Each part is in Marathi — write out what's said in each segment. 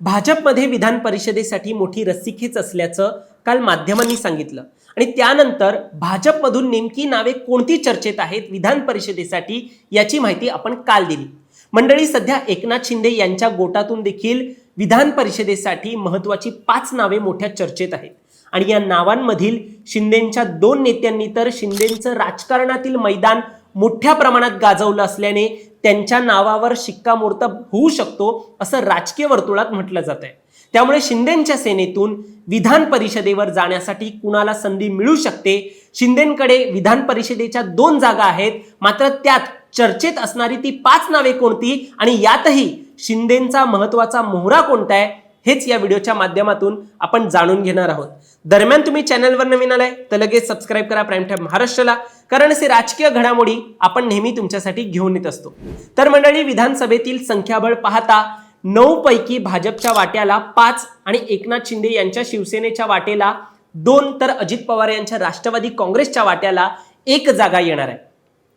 भाजपमध्ये विधान परिषदेसाठी मोठी रस्सीखेच असल्याचं काल माध्यमांनी सांगितलं आणि त्यानंतर भाजपमधून नेमकी नावे कोणती चर्चेत आहेत विधान परिषदेसाठी याची माहिती आपण काल दिली। मंडळी, सध्या एकनाथ शिंदे यांच्या गोटातून देखील विधान परिषदेसाठी महत्त्वाची 5 नावे मोठ्या चर्चेत आहेत आणि या नावांमधील शिंदेंच्या 2 नेत्यांनी तर शिंदेंचं राजकारणातील मैदान मोठ्या प्रमाणात गाजवलं असल्याने त्यांच्या नावावर शिक्कामोर्तब होऊ शकतो असं राजकीय वर्तुळात म्हटलं जातंय। त्यामुळे शिंदेंच्या सेनेतून विधान परिषदेवर जाण्यासाठी कुणाला संधी मिळू शकते। शिंदेंकडे विधान परिषदेच्या 2 जागा आहेत, मात्र त्यात चर्चेत असणारी ती 5 नावे कोणती आणि यातही शिंदेंचा महत्त्वाचा मोहरा कोणता आहे हेच या व्हिडिओच्या माध्यमातून आपण जाणून घेणार आहोत। दरम्यान तुम्ही चॅनलवर नवीन आलाय तर लगेच सबस्क्राइब करा प्राईम टाइम महाराष्ट्राला, कारण असे राजकीय घडामोडी आपण नेहमी तुमच्यासाठी घेऊन येत असतो। तर मंडळी, विधानसभेतील संख्याबळ पाहता 9 पैकी भाजपच्या वाट्याला 5 आणि एकनाथ शिंदे यांच्या शिवसेनेच्या वाटेला 2 तर अजित पवार यांच्या राष्ट्रवादी काँग्रेसच्या वाट्याला 1 जागा येणार आहे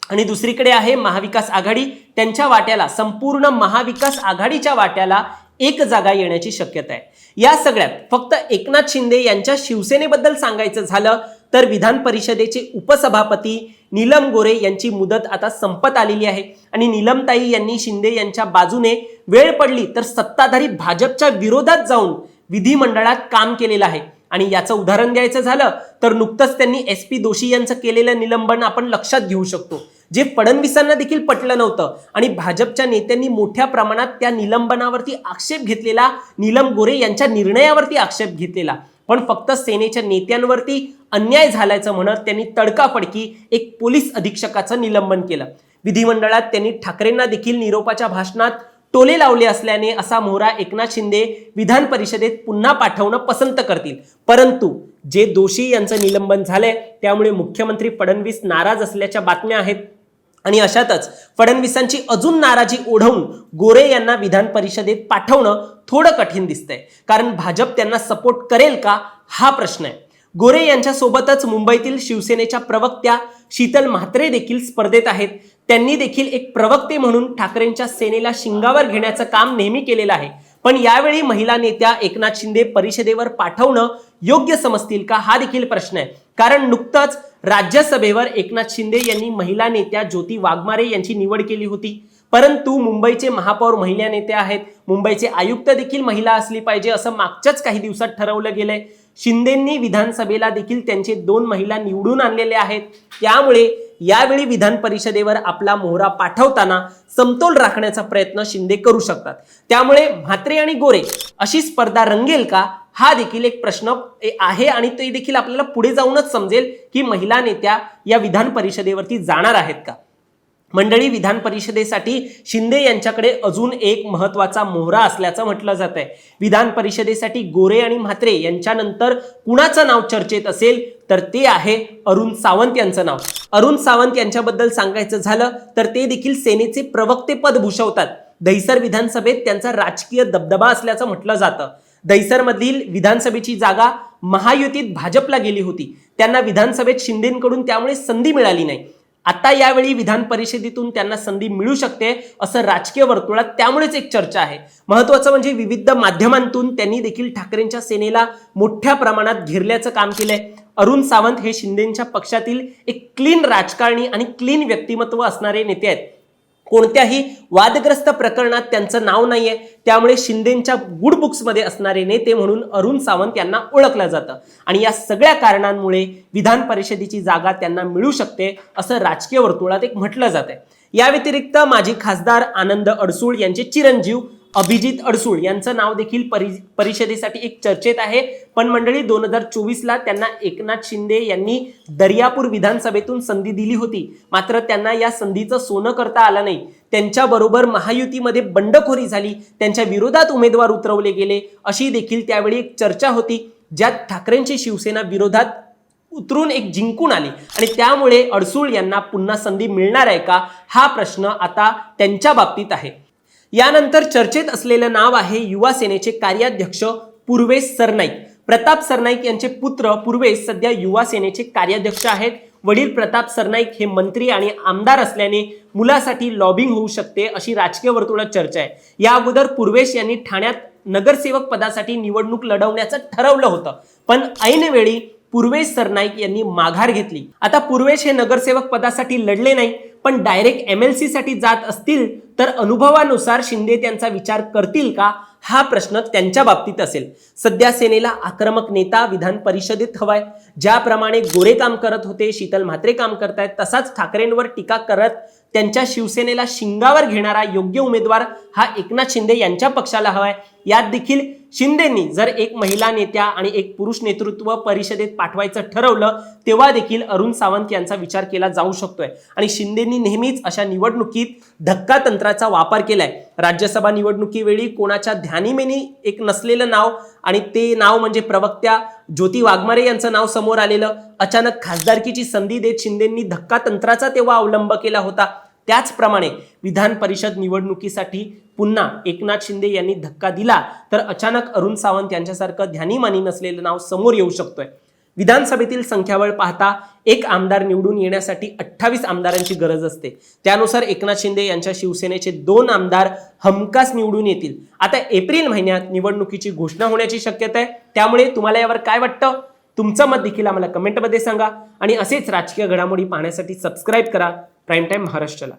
आणि दुसरीकडे आहे महाविकास आघाडी, त्यांच्या वाट्याला संपूर्ण महाविकास आघाडीच्या वाट्याला 1 जागा येण्याची शक्यता आहे। या सगळ्यात फक्त एकनाथ शिंदे यांच्या शिवसेनेबद्दल सांगायचं झालं तर विधान परिषदेचे उपसभापती नीलम गोरे यांची मुदत आता संपत आलेली आहे आणि नीलमताई यांनी शिंदे यांच्या बाजूने वेळ पडली तर सत्ताधारी भाजपच्या विरोधात जाऊन विधिमंडळात काम केलेलं आहे आणि याचं उदाहरण द्यायचं झालं तर नुकतंच त्यांनी SP दोशी यांचं केलेलं निलंबन आपण लक्षात घेऊ शकतो, जे फडणवीसांना देखील पटलं नव्हतं आणि भाजपच्या नेत्यांनी मोठ्या प्रमाणात त्या निलंबनावरती आक्षेप घेतलेला, नीलम गोरे यांच्या निर्णयावरती आक्षेप घेतलेला, पण फक्त सेनेच्या नेत्यांवरती अन्याय झाल्याचं म्हणत त्यांनी तडकाफडकी एक पोलीस अधीक्षकाचं निलंबन केलं। विधिमंडळात त्यांनी ठाकरेंना देखील निरोपाच्या भाषणात टोले लावले असल्याने असा मोहरा एकनाथ शिंदे विधान परिषदेत पुन्हा पाठवणं पसंत करतील, परंतु जे दोषी यांचं निलंबन झालंय त्यामुळे मुख्यमंत्री फडणवीस नाराज असल्याच्या बातम्या आहेत आणि अशातच फडणवीसांची अजून नाराजी ओढवून गोरे यांना विधान परिषदेत पाठवणं थोडं कठीण दिसतंय, कारण भाजप त्यांना सपोर्ट करेल का हा प्रश्न आहे। गोरे यांच्या सोबतच मुंबईतील शिवसेनेच्या प्रवक्त्या शीतल म्हात्रे देखील स्पर्धेत आहेत। त्यांनी देखील एक प्रवक्ते म्हणून ठाकरेंच्या सेनेला शिंगावर घेण्याचं काम नेहमी केलेलं आहे, पण यावेळी महिला नेत्या एकनाथ शिंदे परिषदेवर पाठवणं योग्य समजतील का हा देखील प्रश्न आहे, कारण नुकतंच राज्यसभेवर एकनाथ शिंदे यांनी महिला नेत्या ज्योती वाघमारे यांची निवड केली होती, परंतु मुंबईचे महापौर महिला नेत्या आहेत, मुंबईचे आयुक्त देखील महिला असली पाहिजे असं मागच्याच काही दिवसात ठरवलं गेलंय। शिंदेंनी विधानसभेला देखील त्यांचे 2 महिला निवडून आणलेले आहेत, त्यामुळे यावेळी विधान परिषदेवर आपला मोहरा पाठवताना समतोल राखण्याचा प्रयत्न शिंदे करू शकतात। त्यामुळे म्हात्रे आणि गोरे अशी स्पर्धा रंगेल का हा देखील एक प्रश्न आहे आणि ते देखील आपल्याला पुढे जाऊनच समजेल की महिला नेत्या या विधान परिषदेवरती जाणार आहेत का। मंडळी, विधान परिषदेसाठी शिंदे यांच्याकडे अजून एक महत्त्वाचा मोहरा असल्याचं म्हटलं जातंय। विधान परिषदेसाठी गोरे आणि म्हात्रे यांच्यानंतर कुणाचं नाव चर्चेत असेल तर ते आहे अरुण सावंत यांचं नाव। अरुण सावंत यांच्याबद्दल सांगायचं झालं तर ते देखील सेनेचे प्रवक्ते पद भूषवतात। दहिसर विधानसभेत त्यांचा राजकीय दबदबा असल्याचं म्हटलं जातं। दहिसरमधील विधानसभेची जागा महायुतीत भाजपला गेली होती, त्यांना विधानसभेत शिंदेंकडून त्यामुळे संधी मिळाली नाही। आता यावेळी विधान परिषदेतून त्यांना संधी मिळू शकते असं राजकीय वर्तुळात त्यामुळेच एक चर्चा आहे। महत्त्वाचं म्हणजे विविध माध्यमांतून त्यांनी देखील ठाकरेंच्या सेनेला मोठ्या प्रमाणात घेरल्याचं काम केलंय। अरुण सावंत हे शिंदेंच्या पक्षातील एक क्लीन राजकारणी आणि क्लीन व्यक्तिमत्व असणारे नेते आहेत। कोणत्याही वादग्रस्त प्रकरणात त्यांचं नाव नाहीये, त्यामुळे शिंदेंच्या गुड बुक्समध्ये असणारे नेते म्हणून अरुण सावंत यांना ओळखलं जातं आणि या सगळ्या कारणांमुळे विधान परिषदेची जागा त्यांना मिळू शकते असं राजकीय वर्तुळात एक म्हटलं जातंय। या व्यतिरिक्त माजी खासदार आनंद अडसूळ यांचे चिरंजीव अभिजित अडसूळ यांचं नाव देखील परिषदेसाठी एक चर्चेत आहे, पण मंडळी 2024ला त्यांना एकनाथ शिंदे यांनी दर्यापूर विधानसभेतून संधी दिली होती, मात्र त्यांना या संधीचं सोनं करता आलं नाही। त्यांच्याबरोबर महायुतीमध्ये बंडखोरी झाली, त्यांच्या विरोधात उमेदवार उतरवले गेले अशी देखील त्यावेळी एक चर्चा होती, ज्यात ठाकरेंची शिवसेना विरोधात उतरून एक जिंकून आली आणि त्यामुळे अडसूळ यांना पुन्हा संधी मिळणार आहे का हा प्रश्न आता त्यांच्या बाबतीत आहे। यानंतर चर्चेत असलेलं नाव आहे युवा सेनेचे कार्याध्यक्ष पूर्वेश सरनाईक। प्रताप सरनाईक यांचे पुत्र पूर्वेश सध्या युवा सेनेचे कार्याध्यक्ष आहेत। वडील प्रताप सरनाईक हे मंत्री आणि आमदार असल्याने मुलासाठी लॉबिंग होऊ शकते अशी राजकीय वर्तुळात चर्चा आहे। या अगोदर पूर्वेश यांनी ठाण्यात नगरसेवक पदासाठी निवडणूक लढवण्याचं ठरवलं होतं, पण ऐनवेळी पूर्वेश सरनाईक यांनी माघार घेतली. आता पूर्वेश हे नगरसेवक पदासाठी लढले नाही, पण डायरेक्ट MLC साठी जात असतील तर अनुभवानुसार शिंदे त्यांचा विचार करतील का, हा प्रश्न त्यांच्या बाबतीत असेल. सध्या सेनेला आक्रमक नेता विधान परिषदेत हवाय. ज्याप्रमाणे गोरे काम करत होते, शीतल म्हात्रे काम करतायत, तसाच ठाकरेंवर टीका करत त्यांच्या शिवसेनेला शिंगावर घेणारा योग्य उमेदवार हा एकनाथ शिंदे यांच्या पक्षाला हवाय. यात देखील शिंदेंनी जर एक महिला नेत्या आणि एक पुरुष नेतृत्व परिषदेत पाठवायचं ठरवलं, तेव्हा देखील अरुण सावंत यांचा विचार केला जाऊ शकतोय. आणि शिंदेंनी नेहमीच अशा निवडणुकीत धक्का तंत्राचा वापर केलाय. राज्यसभा निवडणुकीवेळी कोणाच्या ध्यानीमेनी एक नसलेलं नाव, आणि ते नाव म्हणजे प्रवक्त्या ज्योती वाघमारे यांचं नाव समोर आलेलं. अचानक खासदारकीची संधी देत शिंदेंनी धक्का तंत्राचा तेव्हा अवलंब केला होता. त्याचप्रमाणे विधान परिषद निवडणुकीसाठी पुन्हा एकनाथ शिंदे यांनी धक्का दिला तर अचानक अरुण सावंत यांच्यासारखं ध्यानीमानी नसलेलं नाव समोर येऊ शकतोय. विधानसभेतील संख्याबळ पाहता एक आमदार निवडून येण्यासाठी 28 आमदारांची गरज असते. त्यानुसार एकनाथ शिंदे यांच्या शिवसेनेचे 2 आमदार हमखास निवडून येतील. आता एप्रिल महिन्यात निवडणुकीची घोषणा होण्याची शक्यता आहे. त्यामुळे तुम्हाला यावर काय वाटतं, तुमचं मत देखील आम्हाला कमेंटमध्ये सांगा. आणि असेच राजकीय घडामोडी पाहण्यासाठी सबस्क्राईब करा प्राईम टाइम महाराष्ट्राला.